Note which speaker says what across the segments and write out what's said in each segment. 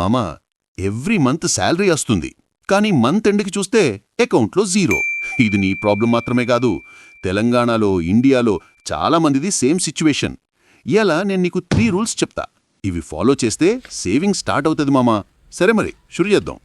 Speaker 1: మామా, every month salary వస్తుంది, కానీ మంత్ ఎండ్కి చూస్తే అకౌంట్లో జీరో. ఇది నీ ప్రాబ్లం మాత్రమే కాదు, తెలంగాణలో, ఇండియాలో చాలామందిది సేమ్ సిచ్యువేషన్. ఇలా నేను నీకు 3 రూల్స్ చెప్తా. ఇవి ఫాలో చేస్తే సేవింగ్ స్టార్ట్ అవుతుంది మామా. సరే మరి షురు చేద్దాం.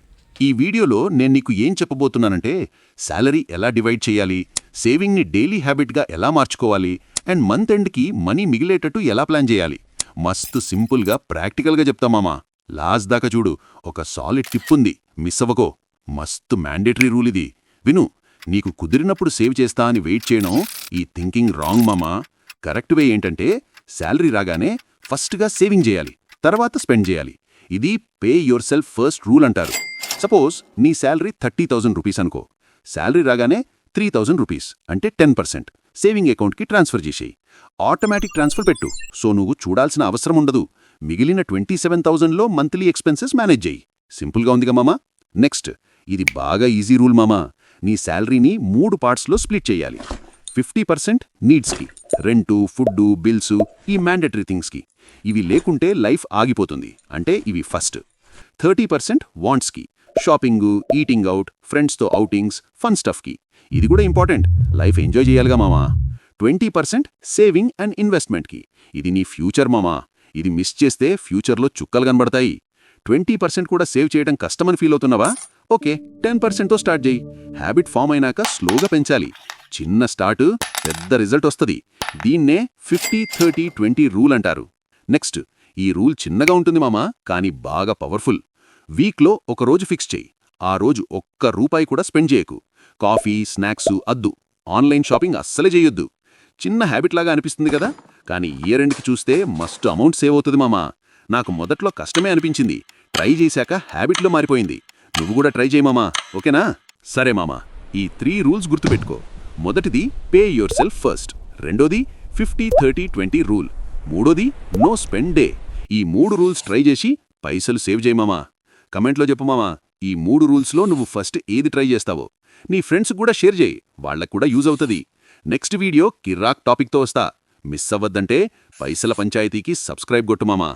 Speaker 1: ఈ వీడియోలో నేను నీకు ఏం చెప్పబోతున్నానంటే, శాలరీ ఎలా డివైడ్ చేయాలి, సేవింగ్ని డైలీ హ్యాబిట్గా ఎలా మార్చుకోవాలి, అండ్ మంత్ ఎండ్కి మనీ మిగిలేటట్టు ఎలా ప్లాన్ చేయాలి. మస్తు సింపుల్గా, ప్రాక్టికల్గా చెప్తా మామా. లాస్ట్ దాకా చూడు. ఒక సాలిడ్ టిప్ ఉంది, మిస్ అవ్వకో. మస్తు మ్యాండేటరీ రూల్ ఇది. విను. నీకు కుదిరినప్పుడు సేవ్ చేస్తా అని వెయిట్ చేయడం, ఈ థింకింగ్ రాంగ్ మామా. కరెక్ట్ వే ఏంటంటే, శాలరీ రాగానే ఫస్ట్గా సేవింగ్ చేయాలి, తర్వాత స్పెండ్ చేయాలి. ఇది pay your self first rule అంటారు. సపోజ్ నీ శాలరీ 30,000 రూపీస్ అనుకో. శాలరీ రాగానే 3,000 రూపీస్ అంటే 10% సేవింగ్ అకౌంట్కి ట్రాన్స్ఫర్ చేసేయి. ఆటోమేటిక్ ట్రాన్స్ఫర్ పెట్టు, సో నువ్వు చూడాల్సిన అవసరం ఉండదు. మిగిలిన 27,000లో మంత్లీ ఎక్స్పెన్సెస్ మేనేజ్ చేయి. సింపుల్గా ఉందిగా మామా. నెక్స్ట్, ఇది బాగా ఈజీ రూల్ మామా. నీ శాలరీని 3 పార్ట్స్లో స్ప్లిట్ చేయాలి. 50% నీడ్స్కి, రెంటు, ఫుడ్డు, బిల్సు, ఈ మ్యాండేటరీ థింగ్స్కి. ఇవి లేకుంటే లైఫ్ ఆగిపోతుంది, అంటే ఇవి ఫస్ట్. 30% వాంట్స్కి, షాపింగు, ఈటింగ్ అవుట్, ఫ్రెండ్స్తో ఔటింగ్స్, ఫన్ స్టఫ్కి. ఇది కూడా ఇంపార్టెంట్, లైఫ్ ఎంజాయ్ చేయాలిగా మామా. 20% సేవింగ్ అండ్ ఇన్వెస్ట్మెంట్కి. ఇది నీ ఫ్యూచర్ మామా. ఇది మిస్ చేస్తే ఫ్యూచర్లో చుక్కలు కనబడతాయి. 20% కూడా సేవ్ చేయడం కష్టమని ఫీల్ అవుతున్నావా? ఓకే, 10%తో స్టార్ట్ చేయి. హ్యాబిట్ ఫామ్ అయినాక స్లోగా పెంచాలి. చిన్న స్టార్ట్, పెద్ద రిజల్ట్ వస్తుంది. దీన్నే 50-30-20 రూల్ అంటారు. నెక్స్ట్, ఈ రూల్ చిన్నగా ఉంటుంది మామా, కానీ బాగా పవర్ఫుల్. వీక్లో ఒక రోజు ఫిక్స్ చేయి. ఆ రోజు ఒక్క రూపాయి కూడా స్పెండ్ చేయకు. కాఫీ, స్నాక్స్ అద్దు. ఆన్లైన్ షాపింగ్ అస్సలే చేయొద్దు. చిన్న హ్యాబిట్ లాగా అనిపిస్తుంది కదా, కానీ ఇయర్ ఎండ్కి చూస్తే మస్తు అమౌంట్ సేవ్ అవుతుంది మామా. నాకు మొదట్లో కష్టమే అనిపించింది, ట్రై చేశాక హ్యాబిట్లో మారిపోయింది. నువ్వు కూడా ట్రై చేయి మామా, ఓకేనా? సరే మామా, ఈ 3 రూల్స్ గుర్తుపెట్టుకో. మొదటిది పే యువర్ సెల్ఫ్ ఫస్ట్, రెండోది 50-30-20 రూల్, మూడోది నో స్పెండ్ డే. ఈ 3 రూల్స్ ట్రై చేసి పైసలు సేవ్ చేయి మామా. కమెంట్లో చెప్పు మామా, ఈ 3 రూల్స్లో నువ్వు ఫస్ట్ ఏది ట్రై చేస్తావో. నీ ఫ్రెండ్స్ కూడా షేర్ చేయి, వాళ్లకు కూడా యూజ్ అవుతుంది. నెక్స్ట్ వీడియో కిర్రాక్ టాపిక్తో వస్తా. మిస్ అవ్వద్దంటే పైసల పంచాయతీకి సబ్స్క్రైబ్ కొట్టు మామా.